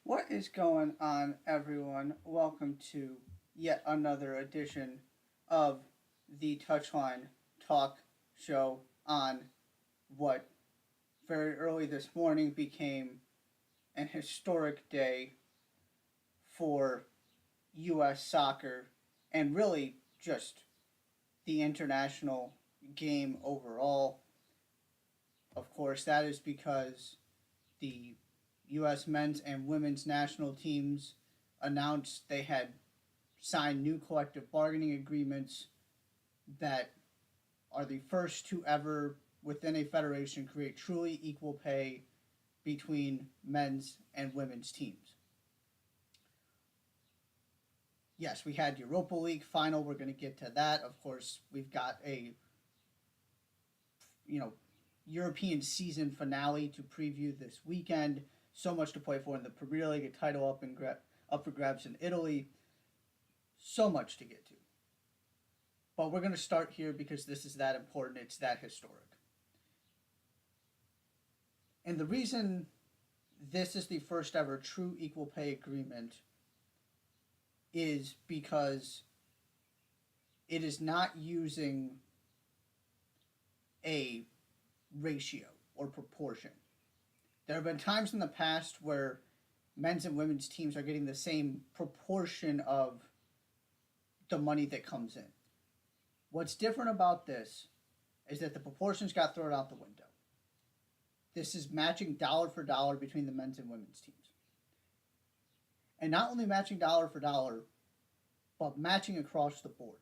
What is going on, everyone? Welcome to yet another edition of the Touchline Talk Show on what very early this morning became an historic day for U.S. soccer and really just the international game overall. Of course, that is because the U.S. men's and women's national teams announced they had signed new collective bargaining agreements that are the first to ever, within a federation, create truly equal pay between men's and women's teams. Yes, we had Europa League final. We're going to get to that. Of course, we've got a you know European season finale to preview this weekend. So much to play for in the Premier League, a title up for grabs in Italy. So much to get to. But we're going to start here because this is that important. It's that historic. And the reason this is the first ever true equal pay agreement is because it is not using a ratio or proportion. There have been times in the past where men's and women's teams are getting the same proportion of the money that comes in. What's different about this is that the proportions got thrown out the window. This is matching dollar for dollar between the men's and women's teams. And not only matching dollar for dollar, but matching across the board.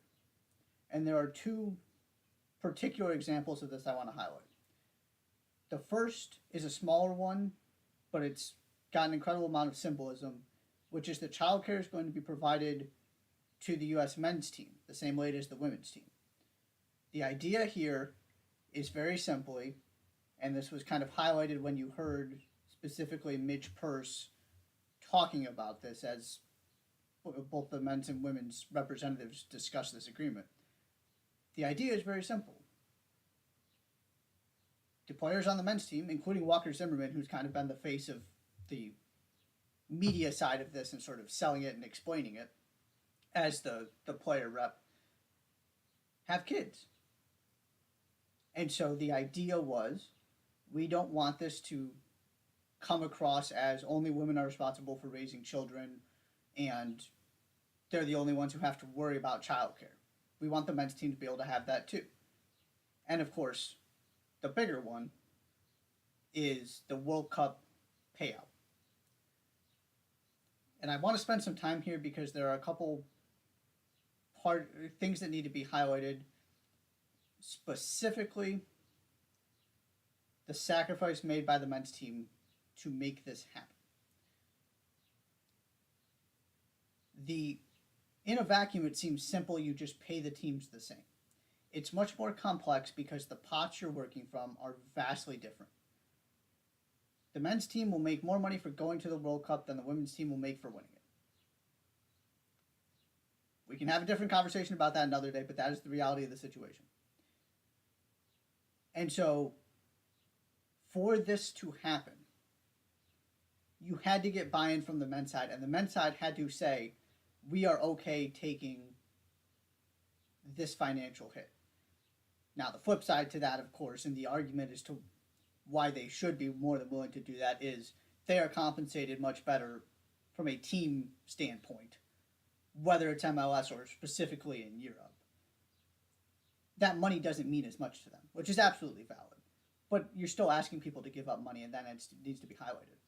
And there are two particular examples of this I want to highlight. The first is a smaller one, but it's got an incredible amount of symbolism, which is that childcare is going to be provided to the U.S. men's team, the same way as the women's team. The idea here is very simply, and this was kind of highlighted when you heard specifically Midge Purse talking about this as both the men's and women's representatives discussed this agreement. The idea is very simple. The players on the men's team, including Walker Zimmerman, who's kind of been the face of the media side of this and sort of selling it and explaining it as the player rep, have kids. And so the idea was, we don't want this to come across as only women are responsible for raising children and they're the only ones who have to worry about childcare. We want the men's team to be able to have that too. And of course, the bigger one is the World Cup payout. And I want to spend some time here because there are a couple things that need to be highlighted, specifically the sacrifice made by the men's team to make this happen. In a vacuum, it seems simple. You just pay the teams the same. It's much more complex because the pots you're working from are vastly different. The men's team will make more money for going to the World Cup than the women's team will make for winning it. We can have a different conversation about that another day, but that is the reality of the situation. And so, for this to happen, you had to get buy-in from the men's side, and the men's side had to say, we are okay taking this financial hit. Now, the flip side to that, of course, and the argument as to why they should be more than willing to do that is they are compensated much better from a team standpoint, whether it's MLS or specifically in Europe. That money doesn't mean as much to them, which is absolutely valid. But you're still asking people to give up money, and that needs to be highlighted.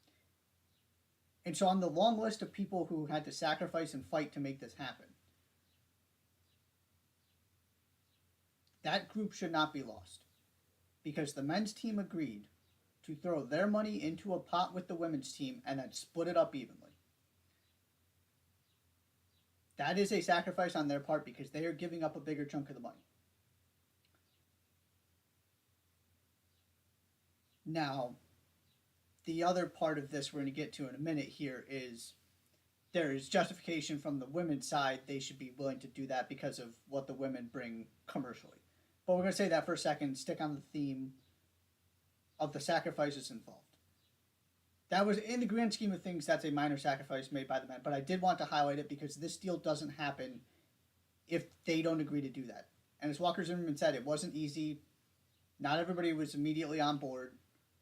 And so on the long list of people who had to sacrifice and fight to make this happen, that group should not be lost. Because the men's team agreed to throw their money into a pot with the women's team and then split it up evenly. That is a sacrifice on their part because they are giving up a bigger chunk of the money. Now, the other part of this we're going to get to in a minute here is there is justification from the women's side. They should be willing to do that because of what the women bring commercially. But we're going to say that for a second, stick on the theme of the sacrifices involved. That was, in the grand scheme of things, that's a minor sacrifice made by the men. But I did want to highlight it because this deal doesn't happen if they don't agree to do that. And as Walker Zimmerman said, it wasn't easy. Not everybody was immediately on board,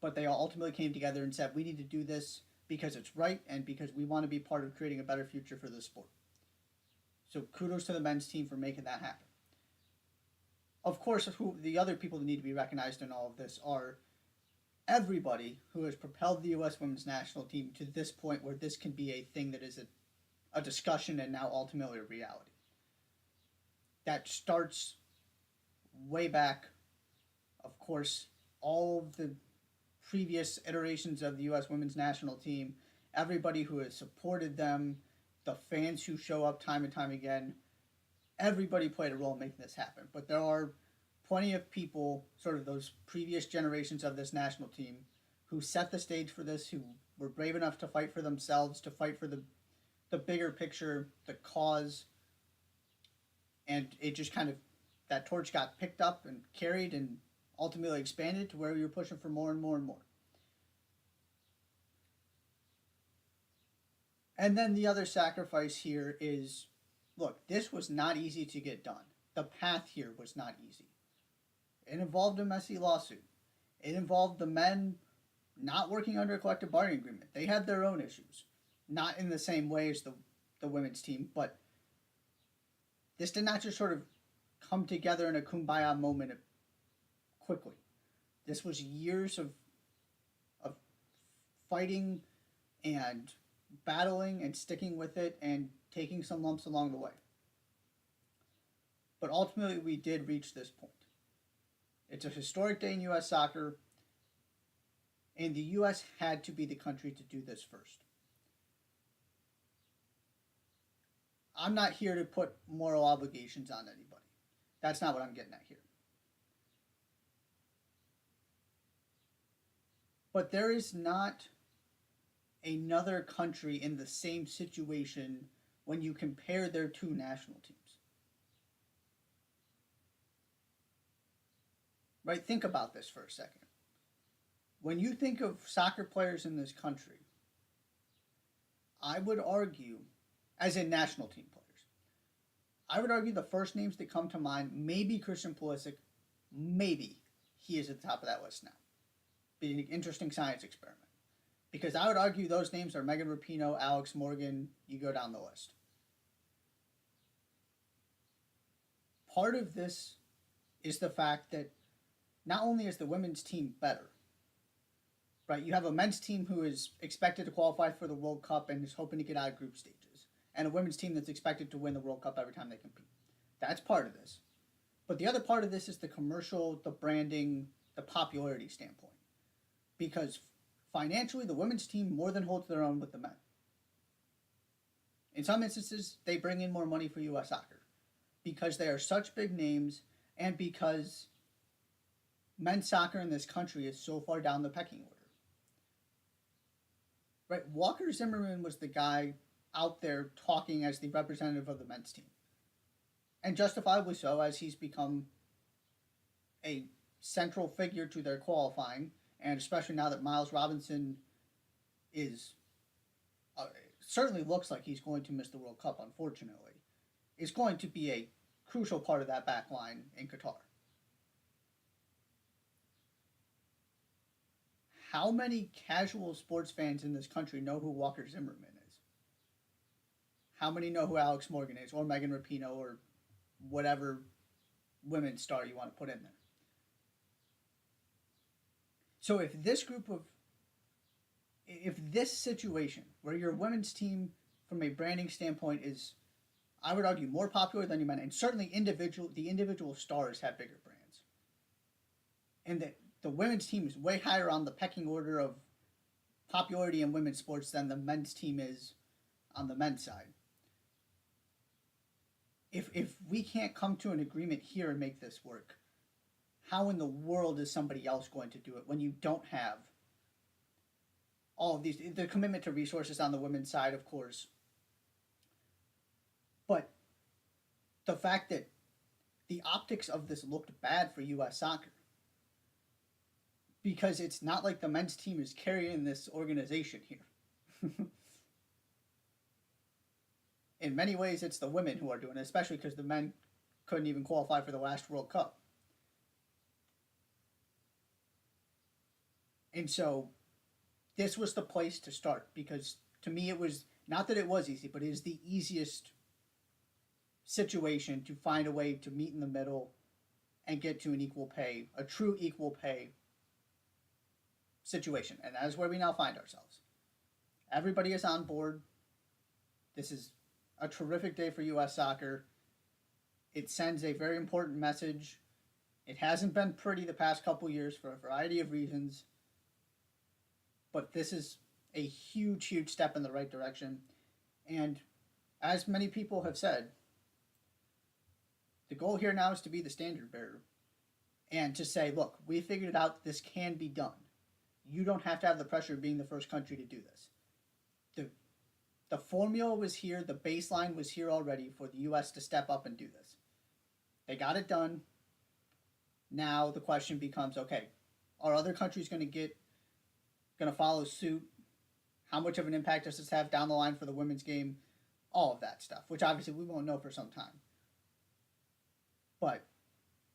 but they all ultimately came together and said, we need to do this because it's right and because we want to be part of creating a better future for this sport. So kudos to the men's team for making that happen. Of course, who the other people that need to be recognized in all of this are everybody who has propelled the U.S. women's national team to this point where this can be a thing that is a discussion and now ultimately a reality. That starts way back, of course, all of the previous iterations of the U.S. women's national team, everybody who has supported them, the fans who show up time and time again, everybody played a role in making this happen. But there are plenty of people, sort of those previous generations of this national team, who set the stage for this, who were brave enough to fight for themselves, to fight for the bigger picture, the cause, and it just kind of, that torch got picked up and carried and ultimately expanded to where we were pushing for more and more and more. And then the other sacrifice here is, look, this was not easy to get done. The path here was not easy. It involved a messy lawsuit. It involved the men not working under a collective bargaining agreement. They had their own issues. Not in the same way as the women's team, but this did not just sort of come together in a kumbaya moment quickly. This was years of fighting and battling and sticking with it and taking some lumps along the way. But ultimately, we did reach this point. It's a historic day in U.S. soccer, and the U.S. had to be the country to do this first. I'm not here to put moral obligations on anybody. That's not what I'm getting at here. But there is not another country in the same situation when you compare their two national teams. Right? Think about this for a second. When you think of soccer players in this country, I would argue, as in national team players, I would argue the first names that come to mind, maybe Christian Pulisic, maybe he is at the top of that list now. Be an interesting science experiment. Because I would argue those names are Megan Rapinoe, Alex Morgan, you go down the list. Part of this is the fact that not only is the women's team better, right? You have a men's team who is expected to qualify for the World Cup and is hoping to get out of group stages, and a women's team that's expected to win the World Cup every time they compete. That's part of this. But the other part of this is the commercial, the branding, the popularity standpoint. Because financially, the women's team more than holds their own with the men. In some instances, they bring in more money for U.S. soccer because they are such big names and because men's soccer in this country is so far down the pecking order. Right? Walker Zimmerman was the guy out there talking as the representative of the men's team. And justifiably so, as he's become a central figure to their qualifying, and especially now that Miles Robinson is certainly looks like he's going to miss the World Cup, unfortunately, is going to be a crucial part of that back line in Qatar. How many casual sports fans in this country know who Walker Zimmerman is? How many know who Alex Morgan is, or Megan Rapinoe, or whatever women's star you want to put in there? So if this situation where your women's team from a branding standpoint is, I would argue, more popular than your men, and certainly the individual stars have bigger brands, and that the women's team is way higher on the pecking order of popularity in women's sports than the men's team is on the men's side. If we can't come to an agreement here and make this work, how in the world is somebody else going to do it when you don't have all of these, the commitment to resources on the women's side, of course, but the fact that the optics of this looked bad for U.S. soccer. because it's not like the men's team is carrying this organization here. In many ways, it's the women who are doing it, especially because the men couldn't even qualify for the last World Cup. And so this was the place to start, because to me it was, not that it was easy, but it is the easiest situation to find a way to meet in the middle and get to an equal pay, a true equal pay situation. And that is where we now find ourselves. Everybody is on board. This is a terrific day for U.S. soccer. It sends a very important message. It hasn't been pretty the past couple years for a variety of reasons, but this is a huge, huge step in the right direction. And as many people have said, the goal here now is to be the standard bearer and to say, look, we figured it out. This can be done. You don't have to have the pressure of being the first country to do this. The formula was here. The baseline was here already for the U.S. to step up and do this. They got it done. Now the question becomes, okay, are other countries going to follow suit? How much of an impact does this have down the line for the women's game? All of that stuff, which obviously we won't know for some time. But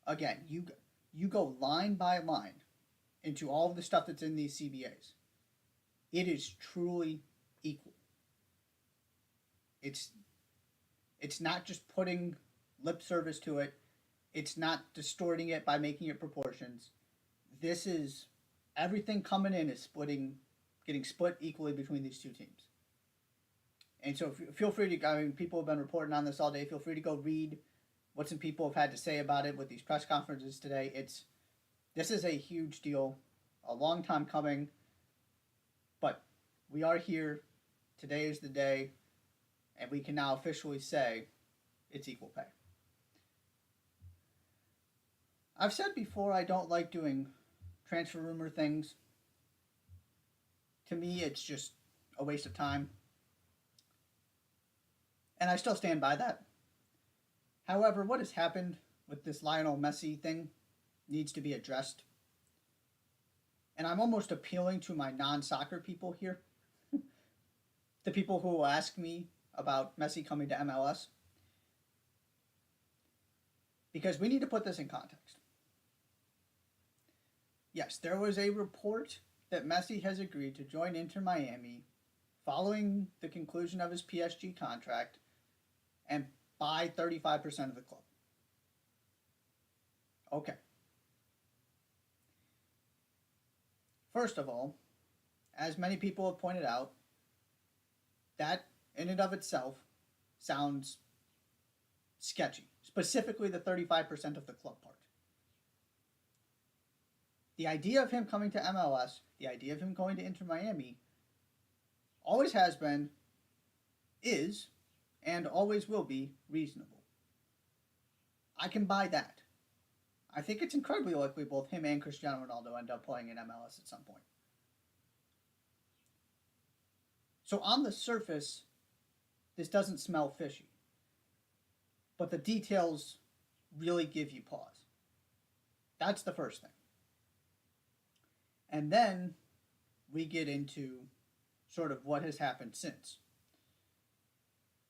again, you go line by line into all of the stuff that's in these CBAs. It is truly equal. It's not just putting lip service to it. It's not distorting it by making it proportions. This is everything coming in is getting split equally between these two teams. And so feel free to, I mean, people have been reporting on this all day. Feel free to go read what some people have had to say about it with these press conferences today. This is a huge deal, a long time coming, but we are here. Today is the day, and we can now officially say it's equal pay. I've said before I don't like doing transfer rumor things. To me, it's just a waste of time. And I still stand by that. However, what has happened with this Lionel Messi thing needs to be addressed. And I'm almost appealing to my non-soccer people here. The people who will ask me about Messi coming to MLS. Because we need to put this in context. Yes, there was a report that Messi has agreed to join Inter Miami following the conclusion of his PSG contract and buy 35% of the club. Okay. First of all, as many people have pointed out, that in and of itself sounds sketchy, specifically the 35% of the club part. The idea of him coming to MLS, the idea of him going to Inter Miami, always has been, is, and always will be reasonable. I can buy that. I think it's incredibly likely both him and Cristiano Ronaldo end up playing in MLS at some point. So on the surface, this doesn't smell fishy. But the details really give you pause. That's the first thing. And then we get into sort of what has happened since.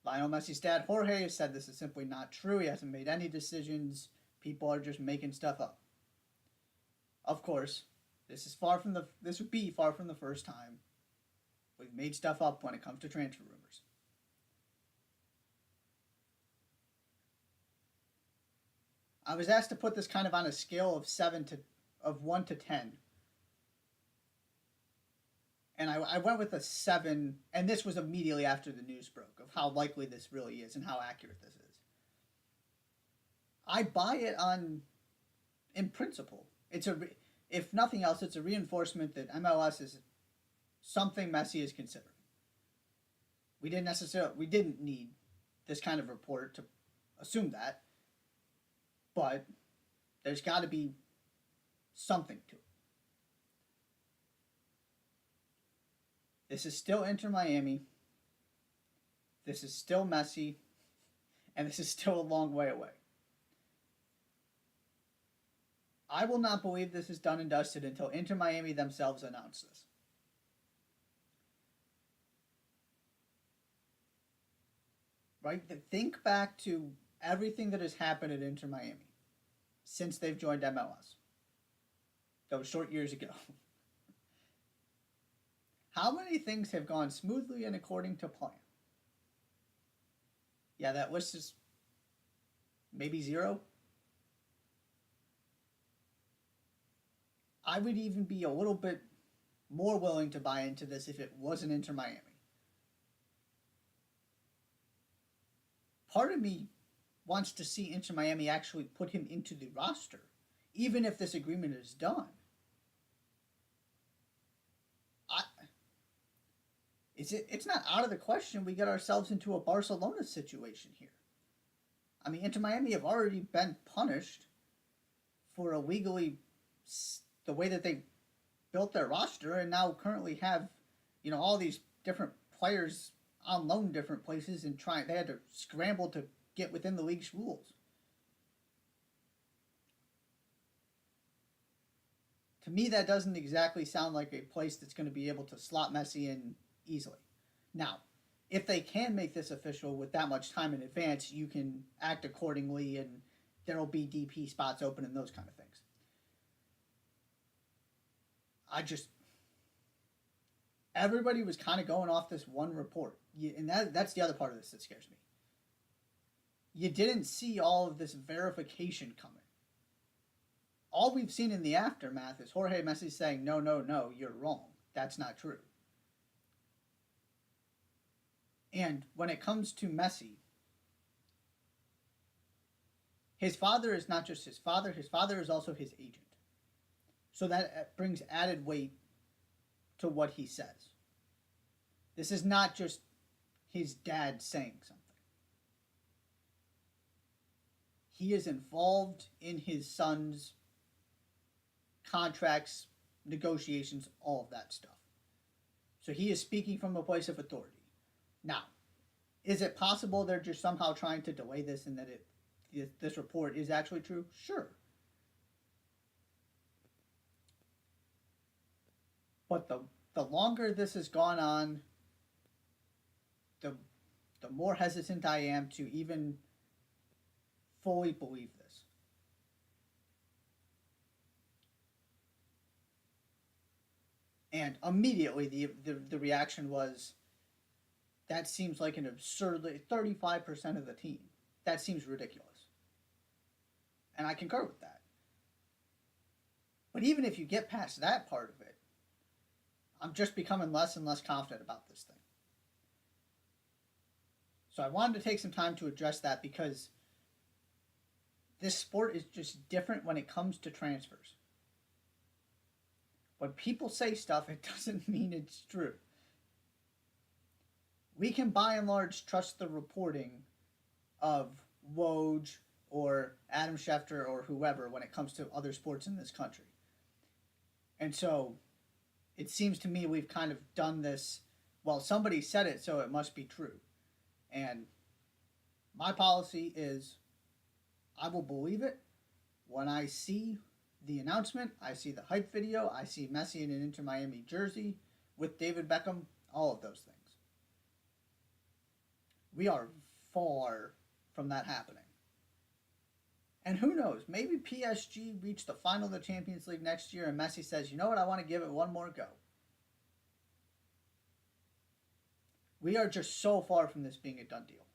Lionel Messi's dad, Jorge, has said this is simply not true. He hasn't made any decisions. People are just making stuff up. Of course, this would be far from the first time we've made stuff up when it comes to transfer rumors. I was asked to put this kind of on a scale of 1 to 10. And I went with a 7, and this was immediately after the news broke, of how likely this really is and how accurate this is. I buy it in principle. If nothing else, it's a reinforcement that MLS is something Messi is considering. We didn't need this kind of report to assume that, but there's got to be something to it. This is still Inter Miami. This is still Messi. And this is still a long way away. I will not believe this is done and dusted until Inter Miami themselves announce this. Right? Think back to everything that has happened at Inter Miami since they've joined MLS. Those short years ago. How many things have gone smoothly and according to plan? Yeah, that list is maybe 0. I would even be a little bit more willing to buy into this if it wasn't Inter Miami. Part of me wants to see Inter Miami actually put him into the roster, even if this agreement is done. It's not out of the question we get ourselves into a Barcelona situation here. I mean, Inter Miami have already been punished for illegally the way that they built their roster, and now currently have, all these different players on loan different places, and they had to scramble to get within the league's rules. To me, that doesn't exactly sound like a place that's going to be able to slot Messi in easily. Now, if they can make this official with that much time in advance, you can act accordingly, and there will be DP spots open and those kind of things. Everybody was kind of going off this one report, and that's the other part of this that scares me. You didn't see all of this verification coming. All we've seen in the aftermath is Jorge Messi saying, no, you're wrong. That's not true. And when it comes to Messi, his father is not just his father is also his agent. So that brings added weight to what he says. This is not just his dad saying something. He is involved in his son's contracts, negotiations, all of that stuff. So he is speaking from a place of authority. Now, is it possible they're just somehow trying to delay this and that this report is actually true? Sure. But the longer this has gone on, the more hesitant I am to even fully believe this. And immediately the reaction was, that seems like an absurdly 35% of the team. That seems ridiculous. And I concur with that. But even if you get past that part of it, I'm just becoming less and less confident about this thing. So I wanted to take some time to address that because this sport is just different when it comes to transfers. When people say stuff, it doesn't mean it's true. We can by and large trust the reporting of Woj or Adam Schefter or whoever when it comes to other sports in this country. And so it seems to me we've kind of done this, well, somebody said it, so it must be true. And my policy is I will believe it when I see the announcement, I see the hype video, I see Messi in an Inter Miami jersey with David Beckham, all of those things. We are far from that happening. And who knows, maybe PSG reach the final of the Champions League next year and Messi says, you know what, I want to give it one more go. We are just so far from this being a done deal.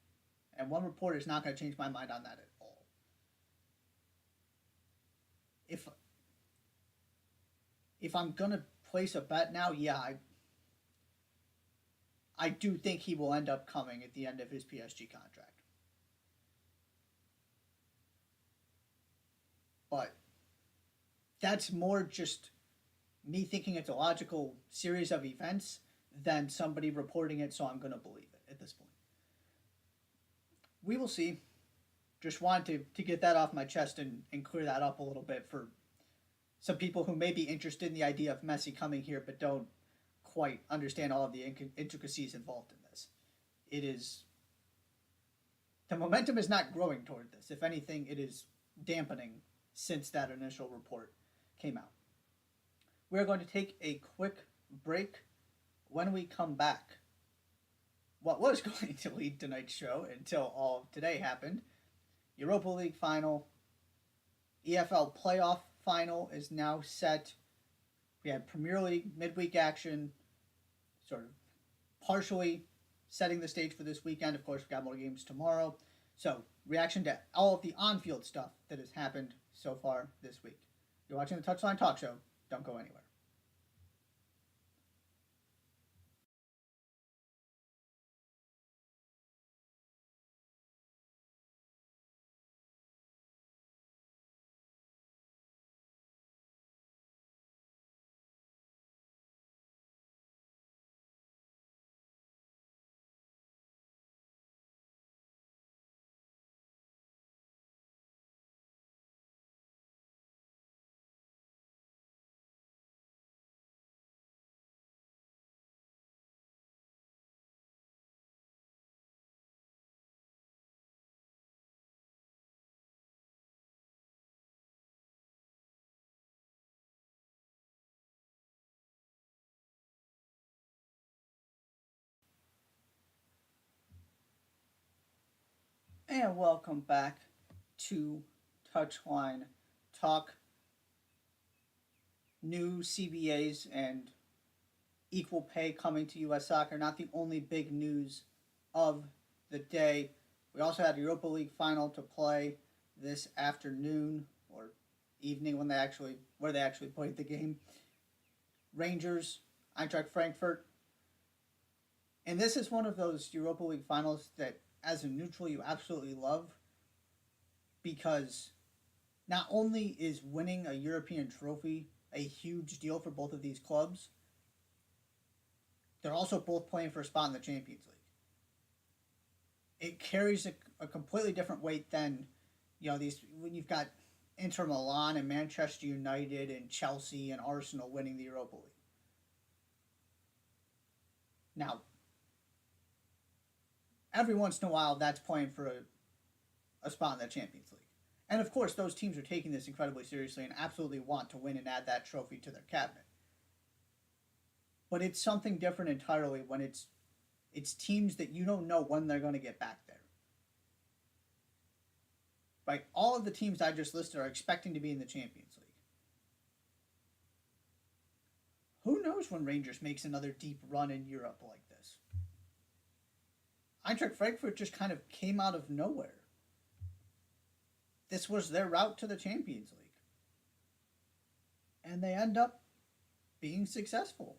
And one report is not going to change my mind on that at all. If I'm going to place a bet now, yeah, I do think he will end up coming at the end of his PSG contract. But that's more just me thinking it's a logical series of events than somebody reporting it, so I'm going to believe it at this point. We will see. Just wanted to get that off my chest and clear that up a little bit for some people who may be interested in the idea of Messi coming here but don't quite understand all of the intricacies involved in this. The momentum is not growing toward this. If anything, it is dampening since that initial report came out. We're going to take a quick break. When we come back, what was going to lead tonight's show until all of today happened, Europa League final, EFL playoff final is now set. We had Premier League midweek action, sort of partially setting the stage for this weekend. Of course, we've got more games tomorrow. So, reaction to all of the on-field stuff that has happened so far this week. You're watching the Touchline Talk Show. Don't go anywhere. And welcome back to Touchline Talk. New CBAs and equal pay coming to U.S. soccer, not the only big news of the day. We also had the Europa League final to play this afternoon or evening when they actually played the game. Rangers, Eintracht Frankfurt. And this is one of those Europa League finals that, as a neutral, you absolutely love, because not only is winning a European trophy a huge deal for both of these clubs, they're also both playing for a spot in the Champions League. It carries a completely different weight than, these when you've got Inter Milan and Manchester United and Chelsea and Arsenal winning the Europa League. Now, every once in a while, that's playing for a spot in the Champions League. And of course, those teams are taking this incredibly seriously and absolutely want to win and add that trophy to their cabinet. But it's something different entirely when it's teams that you don't know when they're going to get back there. Right? All of the teams I just listed are expecting to be in the Champions League. Who knows when Rangers makes another deep run in Europe like this? Eintracht Frankfurt just kind of came out of nowhere. This was their route to the Champions League. And they end up being successful.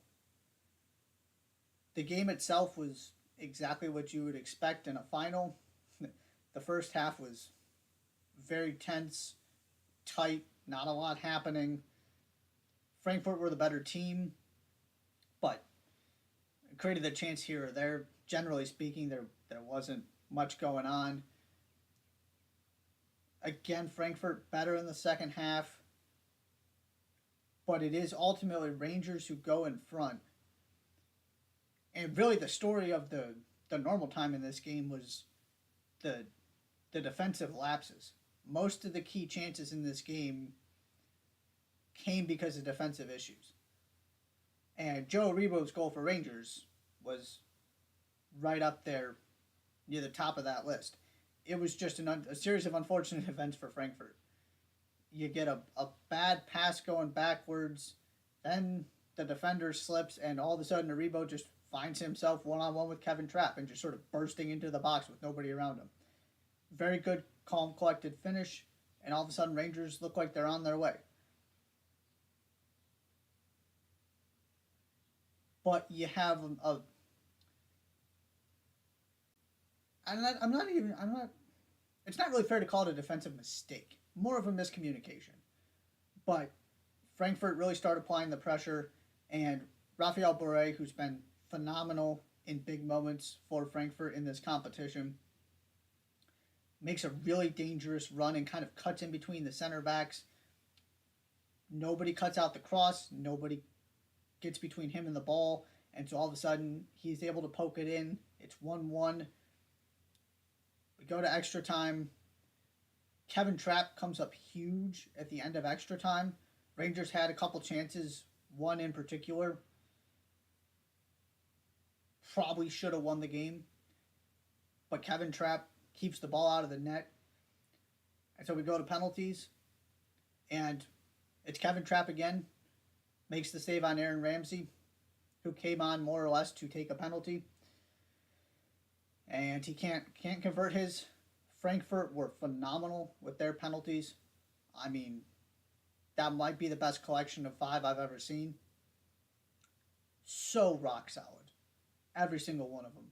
The game itself was exactly what you would expect in a final. The first half was very tense, tight, not a lot happening. Frankfurt were the better team, but created a chance here or there. Generally speaking, there wasn't much going on. Again, Frankfurt better in the second half, but it is ultimately Rangers who go in front. And really the story of the normal time in this game was the defensive lapses. Most of the key chances in this game came because of defensive issues. And Joe Aribo's goal for Rangers was right up there near the top of that list. It was just a series of unfortunate events for Frankfurt. You get a bad pass going backwards, then the defender slips, and all of a sudden Aribo just finds himself one-on-one with Kevin Trapp and just sort of bursting into the box with nobody around him. Very good, calm, collected finish, and all of a sudden Rangers look like they're on their way. But you have it's not really fair to call it a defensive mistake. More of a miscommunication. But Frankfurt really started applying the pressure, and Raphael Borré, who's been phenomenal in big moments for Frankfurt in this competition, makes a really dangerous run and kind of cuts in between the center backs. Nobody cuts out the cross. Nobody gets between him and the ball. And so all of a sudden, he's able to poke it in. It's 1-1. We go to extra time. Kevin Trapp comes up huge at the end of extra time. Rangers had a couple chances, one in particular. Probably should have won the game. But Kevin Trapp keeps the ball out of the net. And so we go to penalties. And it's Kevin Trapp again. Makes the save on Aaron Ramsey, who came on more or less to take a penalty. And he can't convert his. Frankfurt were phenomenal with their penalties. I mean, that might be the best collection of 5 I've ever seen. So rock solid. Every single one of them.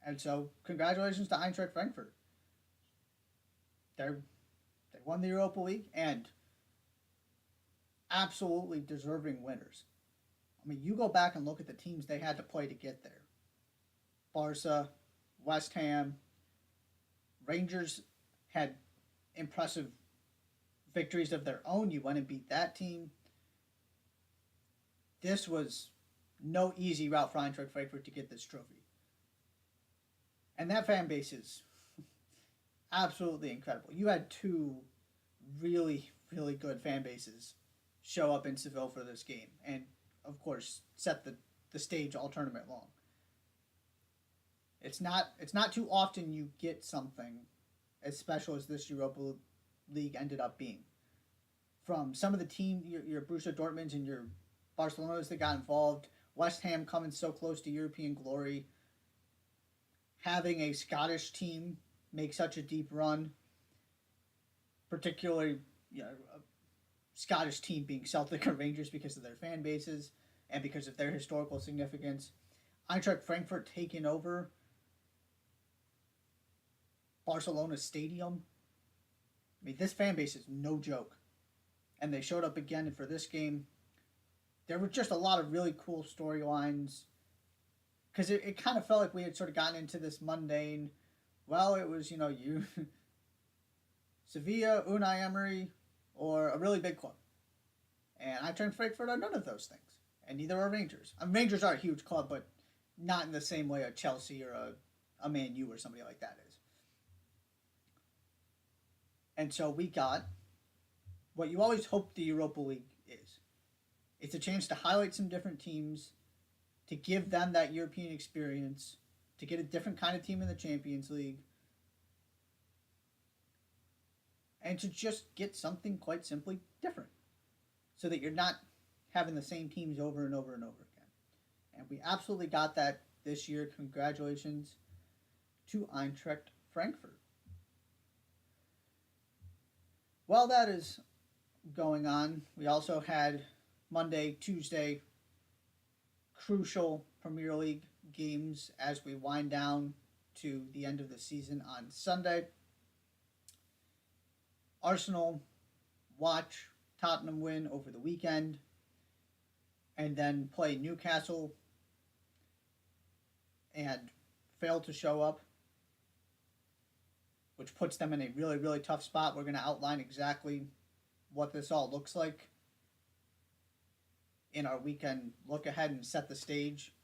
And so, congratulations to Eintracht Frankfurt. They won the Europa League and absolutely deserving winners. I mean, you go back and look at the teams they had to play to get there. Barca, West Ham, Rangers had impressive victories of their own. You went and beat that team. This was no easy route for Eintracht Frankfurt to get this trophy. And that fan base is absolutely incredible. You had 2 really, really good fan bases show up in Seville for this game. And, of course, set the stage all tournament long. It's not too often you get something as special as this Europa League ended up being. From some of the team, your Borussia Dortmunds and your Barcelonas that got involved, West Ham coming so close to European glory, having a Scottish team make such a deep run, particularly a Scottish team being Celtic or Rangers because of their fan bases and because of their historical significance. Eintracht Frankfurt taking over Barcelona Stadium. I mean, this fan base is no joke. And they showed up again for this game. There were just a lot of really cool storylines. Because it kind of felt like we had sort of gotten into this mundane, well, it was, you Sevilla, Unai Emery, or a really big club. And Eintracht Frankfurt are none of those things. And neither are Rangers. I mean, Rangers are a huge club, but not in the same way a Chelsea or a Man U or somebody like that is. And so we got what you always hope the Europa League is. It's a chance to highlight some different teams, to give them that European experience, to get a different kind of team in the Champions League, and to just get something quite simply different, so that you're not having the same teams over and over and over again. And we absolutely got that this year. Congratulations to Eintracht Frankfurt. While that is going on, we also had Monday, Tuesday, crucial Premier League games as we wind down to the end of the season on Sunday. Arsenal watch Tottenham win over the weekend and then play Newcastle and fail to show up, which puts them in a really, really tough spot. We're going to outline exactly what this all looks like in our weekend look ahead and set the stage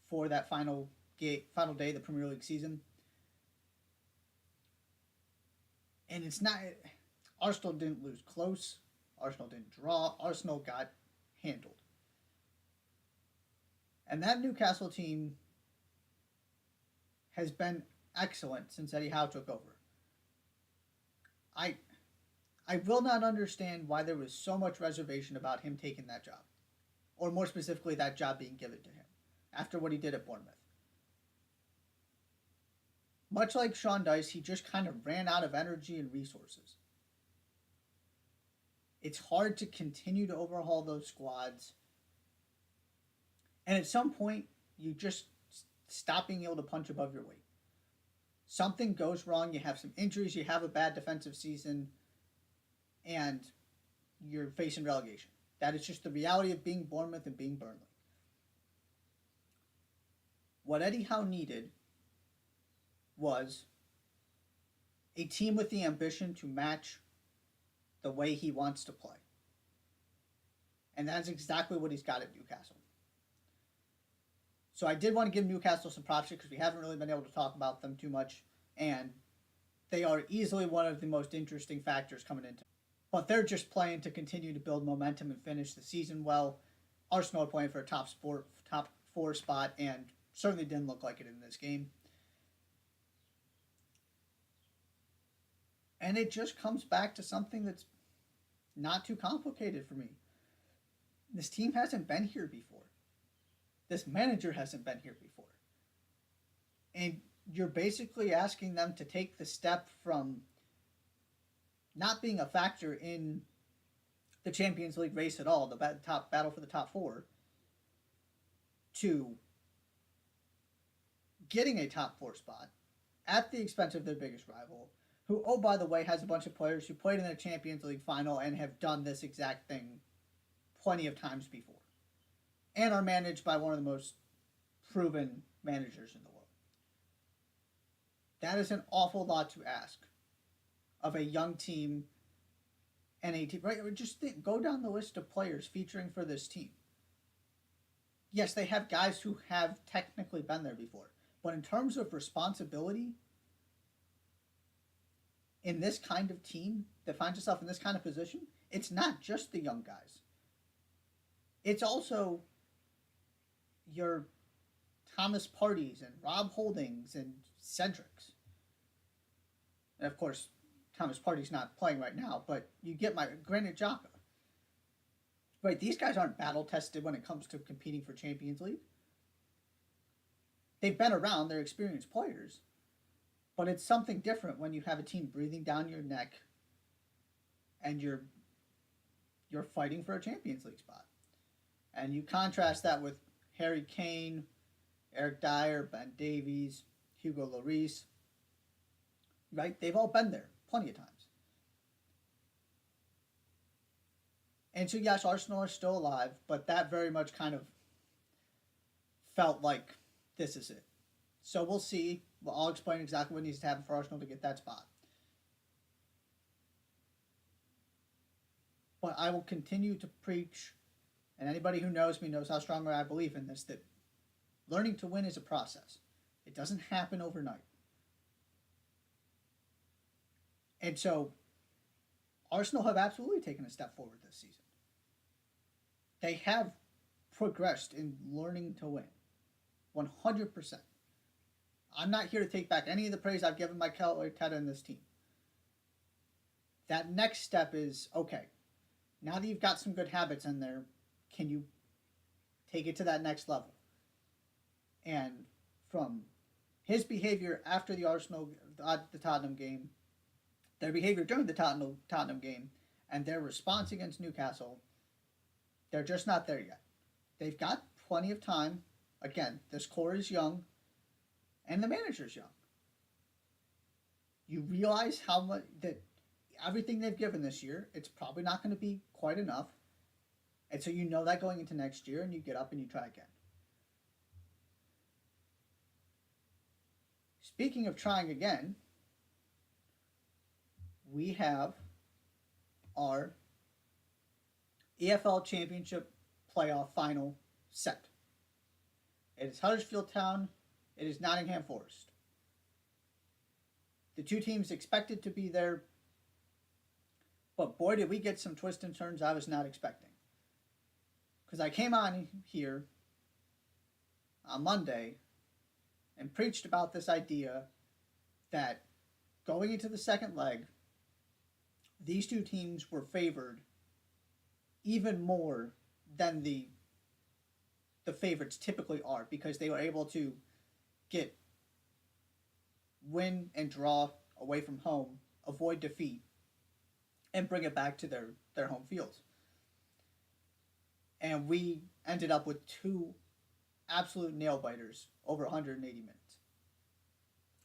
for that final day of the Premier League season. And it's not... Arsenal didn't lose close. Arsenal didn't draw. Arsenal got handled. And that Newcastle team has been excellent since Eddie Howe took over. I will not understand why there was so much reservation about him taking that job. Or more specifically, that job being given to him after what he did at Bournemouth. Much like Sean Dyche, he just kind of ran out of energy and resources. It's hard to continue to overhaul those squads. And at some point, you just stop being able to punch above your weight. Something goes wrong, you have some injuries, you have a bad defensive season, and you're facing relegation. That is just the reality of being Bournemouth and being Burnley. What Eddie Howe needed was a team with the ambition to match the way he wants to play. And that's exactly what he's got at Newcastle. So I did want to give Newcastle some props because we haven't really been able to talk about them too much. And They are easily one of the most interesting factors coming into. But they're just playing to continue to build momentum and finish the season well. Arsenal are playing for a top four spot, and certainly didn't look like it in this game. And it just comes back to something that's not too complicated for me. This team hasn't been here before. This manager hasn't been here before. And you're basically asking them to take the step from not being a factor in the Champions League race at all, the top battle for the top four, to getting a top four spot at the expense of their biggest rival, who, oh, by the way, has a bunch of players who played in the Champions League final and have done this exact thing plenty of times before, and are managed by one of the most proven managers in the world. That is an awful lot to ask of a young team and a team. Right? Just go down the list of players featuring for this team. Yes, they have guys who have technically been there before, but in terms of responsibility, in this kind of team that finds itself in this kind of position, it's not just the young guys. It's also your Thomas Partys and Rob Holdings and Cedrics. And of course, Thomas Partey's not playing right now, but you get my Granit Xhaka. Right, these guys aren't battle tested when it comes to competing for Champions League. They've been around, they're experienced players, but it's something different when you have a team breathing down your neck and you're fighting for a Champions League spot. And you contrast that with Harry Kane, Eric Dyer, Ben Davies, Hugo Lloris. Right? They've all been there plenty of times. And so, yes, Arsenal are still alive, but that very much kind of felt like this is it. So we'll see. Well, I'll explain exactly what needs to happen for Arsenal to get that spot. But I will continue to preach, and anybody who knows me knows how strongly I believe in this, that learning to win is a process. It doesn't happen overnight. And so, Arsenal have absolutely taken a step forward this season. They have progressed in learning to win. 100%. I'm not here to take back any of the praise I've given Mikel Arteta and this team. That next step is, okay, now that you've got some good habits in there, can you take it to that next level? And from his behavior after the Tottenham game, their behavior during the Tottenham game, and their response against Newcastle, they're just not there yet. They've got plenty of time. Again, this core is young, and the manager's young. You realize how much that everything they've given this year, it's probably not going to be quite enough. And so you know that going into next year, and you get up and you try again. Speaking of trying again, we have our EFL Championship playoff final set. It is Huddersfield Town. It is Nottingham Forest. The two teams expected to be there, but boy, did we get some twists and turns I was not expecting. Because I came on here on Monday and preached about this idea that going into the second leg, these two teams were favored even more than the favorites typically are, because they were able to win and draw away from home, avoid defeat, and bring it back to their home fields. And we ended up with two absolute nail-biters over 180 minutes.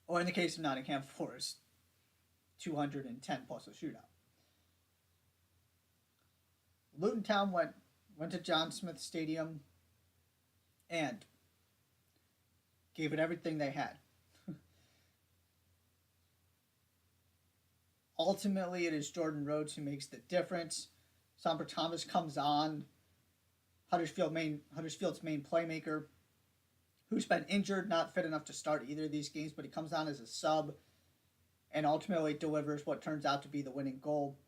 Or in the case of Nottingham Forest, 210 plus a shootout. Luton Town went to John Smith Stadium and gave it everything they had. Ultimately, it is Jordan Rhodes who makes the difference. Samper Thomas comes on, Huddersfield's main playmaker, who's been injured, not fit enough to start either of these games, but he comes on as a sub and ultimately delivers what turns out to be the winning goal.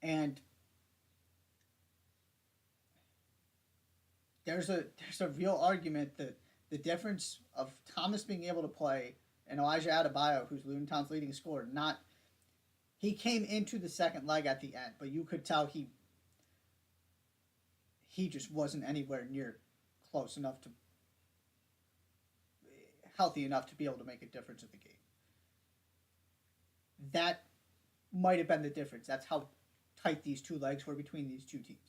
And there's a real argument that the difference of Thomas being able to play and Elijah Adebayo, who's Luton Town's leading scorer, not he came into the second leg at the end, but you could tell he just wasn't anywhere near close enough to healthy enough to be able to make a difference in the game. That might have been the difference. That's how tight these two legs were between these two teams.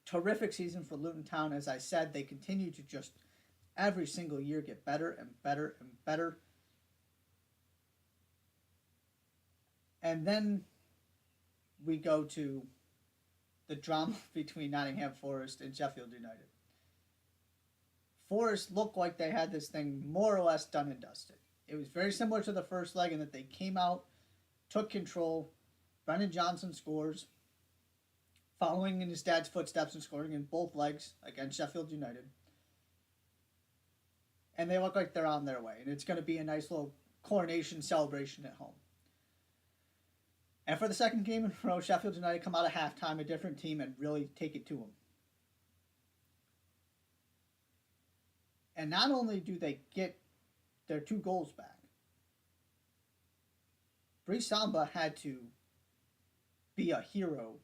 Terrific season for Luton Town. As I said, they continue to just every single year get better and better and better. And then we go to the drama between Nottingham Forest and Sheffield United. Forest looked like they had this thing more or less done and dusted. It was very similar to the first leg in that they came out, took control. Brennan Johnson scores, following in his dad's footsteps and scoring in both legs against Sheffield United. And they look like they're on their way. And it's going to be a nice little coronation celebration at home. And for the second game in a row, Sheffield United come out of halftime, a different team, and really take it to them. And not only do they get their 2 goals back, Brice Samba had to be a hero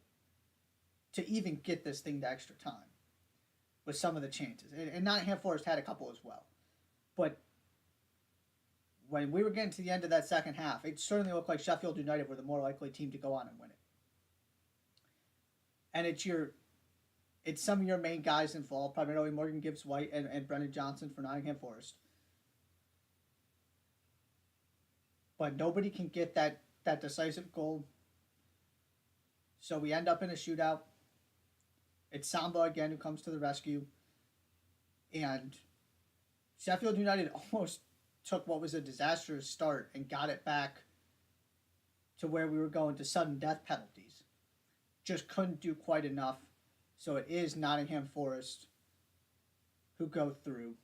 to even get this thing to extra time with some of the chances. And Nottingham Forest had a couple as well. But when we were getting to the end of that second half, it certainly looked like Sheffield United were the more likely team to go on and win it. And it's some of your main guys involved, primarily Morgan Gibbs-White and Brennan Johnson for Nottingham Forest. But nobody can get that decisive goal. So we end up in a shootout. It's Samba again who comes to the rescue. And Sheffield United almost took what was a disastrous start and got it back to where we were going to sudden death penalties. Just couldn't do quite enough. So it is Nottingham Forest who go through.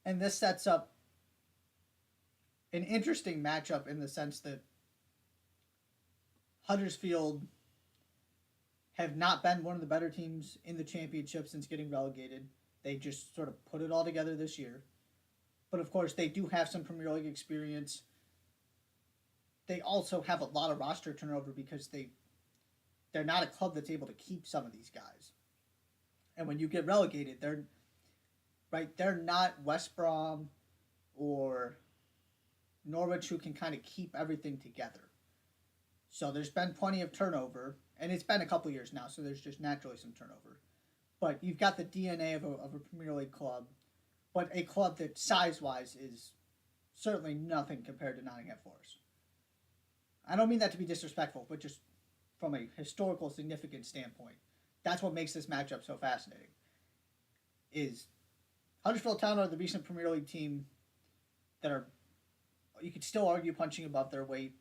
And this sets up an interesting matchup in the sense that Huddersfield have not been one of the better teams in the championship since getting relegated. They just sort of put it all together this year. But of course, they do have some Premier League experience. They also have a lot of roster turnover because they're not a club that's able to keep some of these guys. And when you get relegated, they're not West Brom or Norwich who can kind of keep everything together. So there's been plenty of turnover, and it's been a couple years now, so there's just naturally some turnover. But you've got the DNA of a Premier League club, but a club that size-wise is certainly nothing compared to Nottingham Forest. I don't mean that to be disrespectful, but just from a historical significance standpoint, that's what makes this matchup so fascinating. Is Huddersfield Town are the recent Premier League team that are, you could still argue, punching above their weight,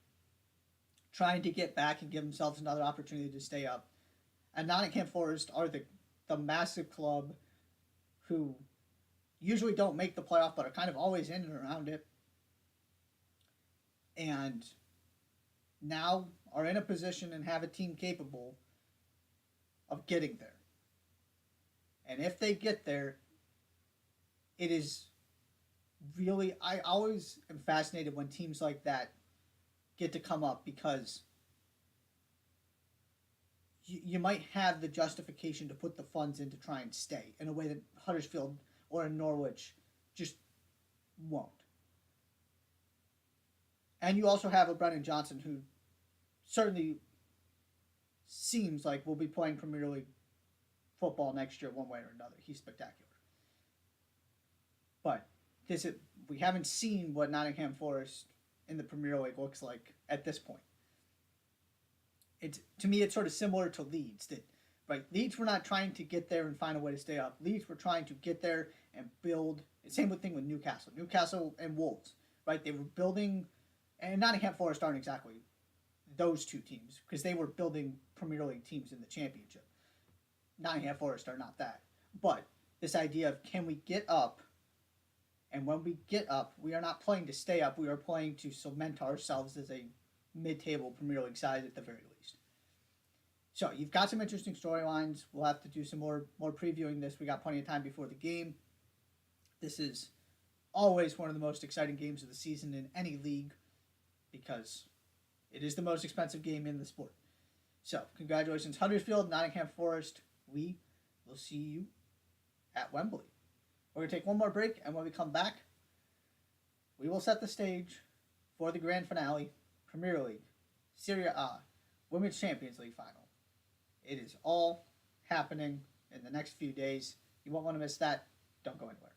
trying to get back and give themselves another opportunity to stay up. And Nottingham Forest are the massive club who usually don't make the playoff but are kind of always in and around it. And now are in a position and have a team capable of getting there. And if they get there, it is really, I always am fascinated when teams like that get to come up, because you might have the justification to put the funds in to try and stay in a way that Huddersfield or in Norwich just won't. And you also have a Brennan Johnson who certainly seems like will be playing Premier League football next year one way or another. He's spectacular. But we haven't seen what Nottingham Forest in the Premier League looks like at this point. To me, it's sort of similar to Leeds. Leeds were not trying to get there and find a way to stay up. Leeds were trying to get there and build. Same thing with Newcastle. Newcastle and Wolves, right? They were building, and Nottingham Forest aren't exactly those two teams because they were building Premier League teams in the Championship. Nottingham Forest are not that. But this idea of, can we get up And when we get up, we are not playing to stay up. We are playing to cement ourselves as a mid-table Premier League side at the very least. So you've got some interesting storylines. We'll have to do some more previewing this. We got plenty of time before the game. This is always one of the most exciting games of the season in any league because it is the most expensive game in the sport. So congratulations, Huddersfield, Nottingham Forest. We will see you at Wembley. We're going to take one more break, and when we come back, we will set the stage for the grand finale, Premier League, Serie A, Women's Champions League final. It is all happening in the next few days. You won't want to miss that. Don't go anywhere.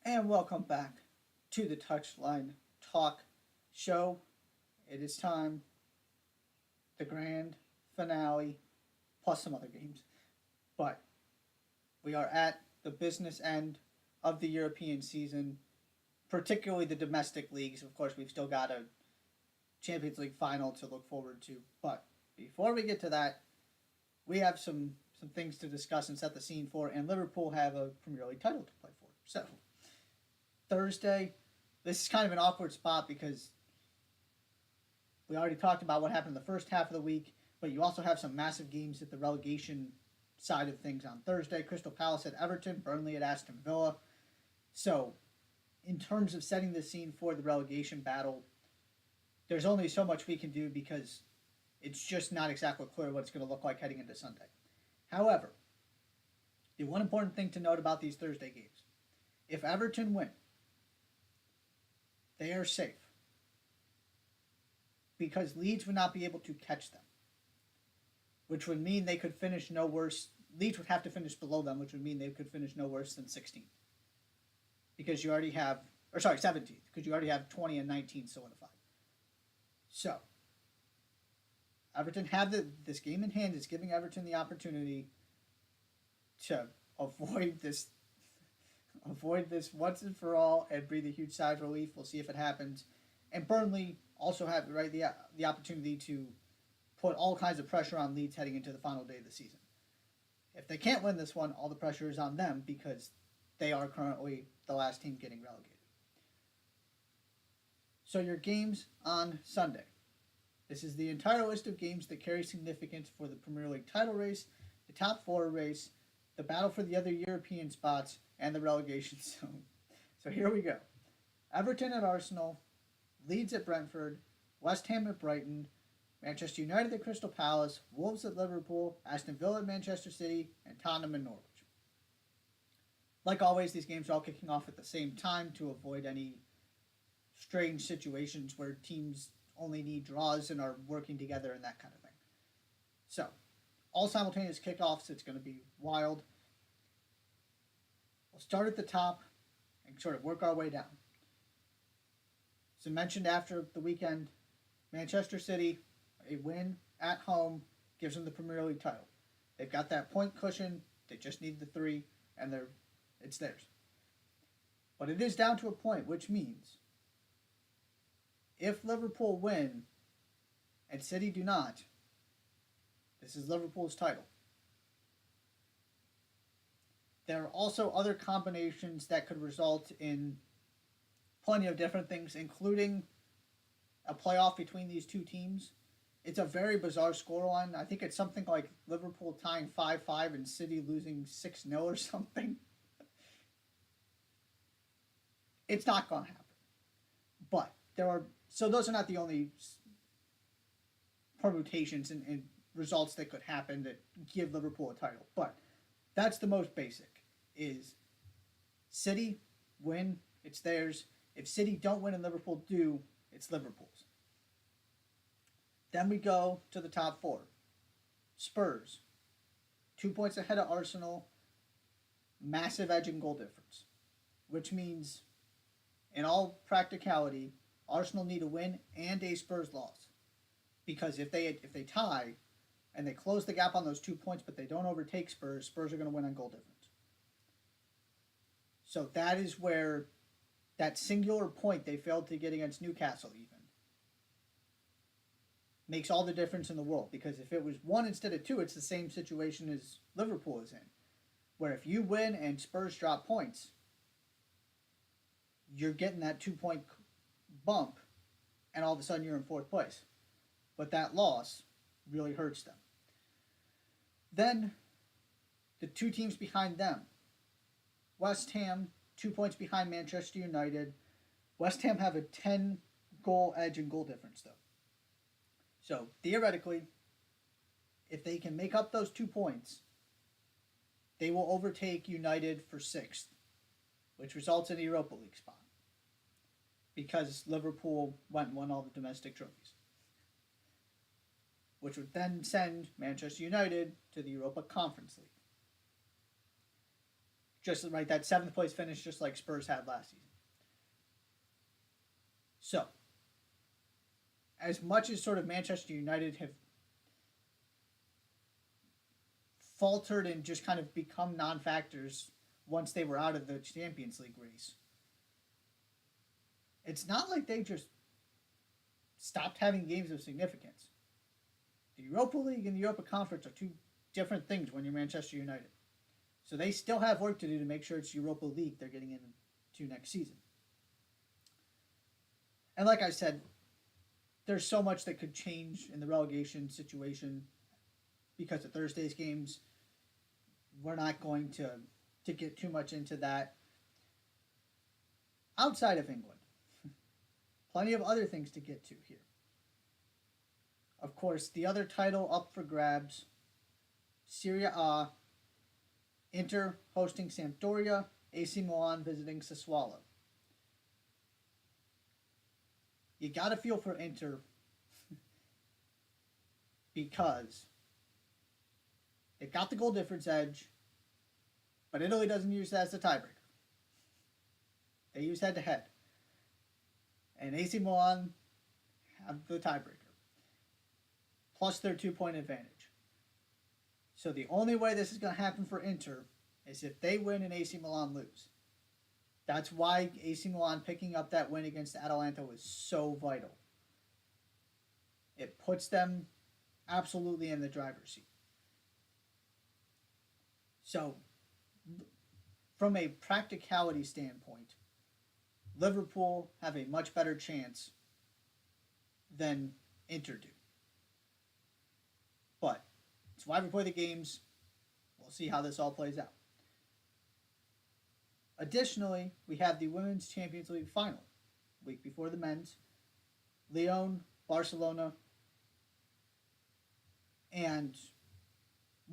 And welcome back to the Touchline Talk Show. It is time, the grand finale, plus some other games. But we are at the business end of the European season, particularly the domestic leagues. Of course, we've still got a Champions League final to look forward to. But before we get to that, we have some things to discuss and set the scene for, and Liverpool have a Premier League title to play for. So, Thursday, this is kind of an awkward spot because we already talked about what happened in the first half of the week, but you also have some massive games at the relegation side of things on Thursday. Crystal Palace at Everton, Burnley at Aston Villa. So, in terms of setting the scene for the relegation battle, there's only so much we can do because it's just not exactly clear what it's going to look like heading into Sunday. However, the one important thing to note about these Thursday games, if Everton win, they are safe because Leeds would not be able to catch them, which would mean they could finish no worse. Leeds would have to finish below them, which would mean they could finish no worse than 16th. Because you already have, 17th, because you already have 20 and 19 solidified. So, Everton have this game in hand. Is giving Everton the opportunity to avoid this once and for all and breathe a huge sigh of relief. We'll see if it happens. And Burnley also have the opportunity to put all kinds of pressure on Leeds heading into the final day of the season. If they can't win this one, all the pressure is on them because they are currently the last team getting relegated. So your games on Sunday. This is the entire list of games that carry significance for the Premier League title race, the top four race, the battle for the other European spots, and the relegation zone. So here we go. Everton at Arsenal, Leeds at Brentford, West Ham at Brighton, Manchester United at Crystal Palace, Wolves at Liverpool, Aston Villa at Manchester City, and Tottenham and Norwich. Like always, these games are all kicking off at the same time to avoid any strange situations where teams only need draws and are working together and that kind of thing. So, all simultaneous kickoffs. It's going to be wild. We'll start at the top and sort of work our way down. So mentioned after the weekend, Manchester City, a win at home gives them the Premier League title. They've got that point cushion. They just need the 3, and it's theirs. But it is down to a point, which means if Liverpool win and City do not, this is Liverpool's title. There are also other combinations that could result in plenty of different things, including a playoff between these two teams. It's a very bizarre scoreline. I think it's something like Liverpool tying 5-5 and City losing 6-0 or something. It's not going to happen. But those are not the only permutations and results that could happen that give Liverpool a title. But that's the most basic, is City win, it's theirs. If City don't win and Liverpool do, It's Liverpool's. Then we go to the top four. Spurs, 2 points ahead of Arsenal, massive edge in goal difference, which means, in all practicality, Arsenal need a win and a Spurs loss, because if they tie and they close the gap on those 2 points, but they don't overtake Spurs, Spurs are going to win on goal difference. So that is where that singular point they failed to get against Newcastle even makes all the difference in the world, because if it was 1 instead of 2, it's the same situation as Liverpool is in, where if you win and Spurs drop points, you're getting that 2-point bump, and all of a sudden you're in 4th place. But that loss really hurts them. Then, the 2 teams behind them. West Ham, 2 points behind Manchester United. West Ham have a 10-goal edge in goal difference, though. So, theoretically, if they can make up those 2 points, they will overtake United for 6th, which results in a Europa League spot, because Liverpool went and won all the domestic trophies, which would then send Manchester United to the Europa Conference League. Just right, that 7th place finish, just like Spurs had last season. So, as much as sort of Manchester United have faltered and just kind of become non-factors once they were out of the Champions League race, it's not like they just stopped having games of significance. The Europa League and the Europa Conference are 2 different things when you're Manchester United. So they still have work to do to make sure it's Europa League they're getting into next season. And like I said, there's so much that could change in the relegation situation because of Thursday's games. We're not going to get too much into that. Outside of England, plenty of other things to get to here. Of course, the other title up for grabs, Serie A, Inter hosting Sampdoria, AC Milan visiting Sassuolo. You got to feel for Inter because they've got the goal difference edge, but Italy doesn't use that as a tiebreaker. They use head-to-head. And AC Milan have the tiebreaker, plus their 2-point advantage. So the only way this is going to happen for Inter is if they win and AC Milan lose. That's why AC Milan picking up that win against Atalanta was so vital. It puts them absolutely in the driver's seat. So, from a practicality standpoint, Liverpool have a much better chance than Inter do. But it's why we play the games. We'll see how this all plays out. Additionally, we have the Women's Champions League final, week before the men's. Lyon, Barcelona, and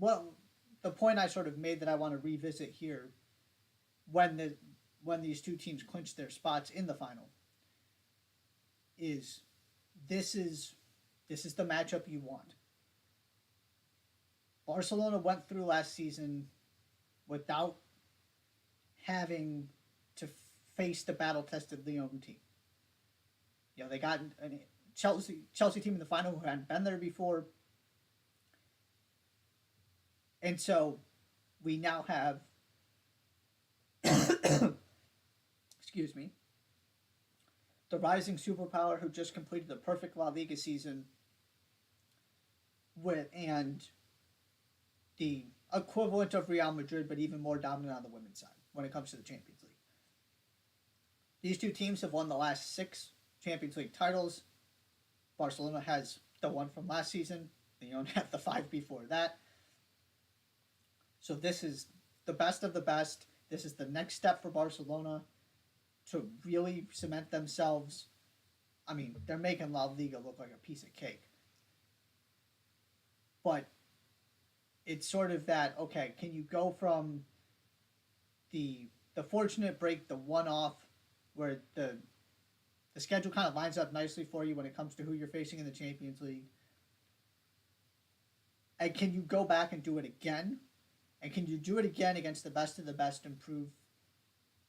the point I sort of made that I want to revisit here when these 2 teams clinch their spots in the final is this is the matchup you want. Barcelona went through last season without having to face the battle-tested Lyon team. You know, they got a Chelsea team in the final who hadn't been there before. And so we now have excuse me, the rising superpower who just completed the perfect La Liga season and the equivalent of Real Madrid, but even more dominant on the women's side when it comes to the Champions League. These 2 teams have won the last 6 Champions League titles. Barcelona has the one from last season. Lyon had the 5 before that. So this is the best of the best. This is the next step for Barcelona to really cement themselves. I mean, they're making La Liga look like a piece of cake. But it's sort of that, okay, can you go from the fortunate break, the one-off, where the The schedule kind of lines up nicely for you when it comes to who you're facing in the Champions League. And can you go back and do it again? And can you do it again against the best of the best and prove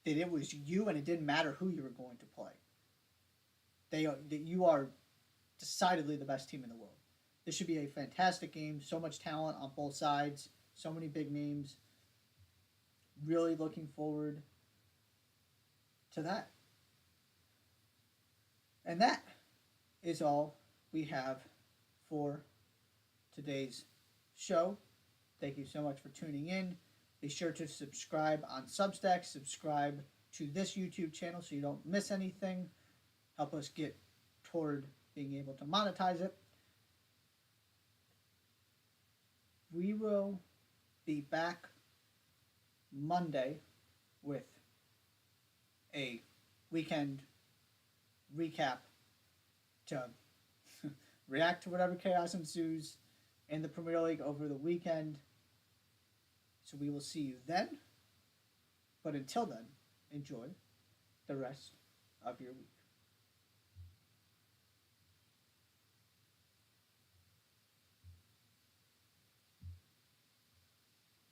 that it was you and it didn't matter who you were going to play? That you are decidedly the best team in the world. This should be a fantastic game. So much talent on both sides. So many big names. Really looking forward to that. And that is all we have for today's show. Thank you so much for tuning in. Be sure to subscribe on Substack. Subscribe to this YouTube channel so you don't miss anything. Help us get toward being able to monetize it. We will be back Monday with a weekend recap to react to whatever chaos ensues in the Premier League over the weekend. So we will see you then. But until then, enjoy the rest of your week.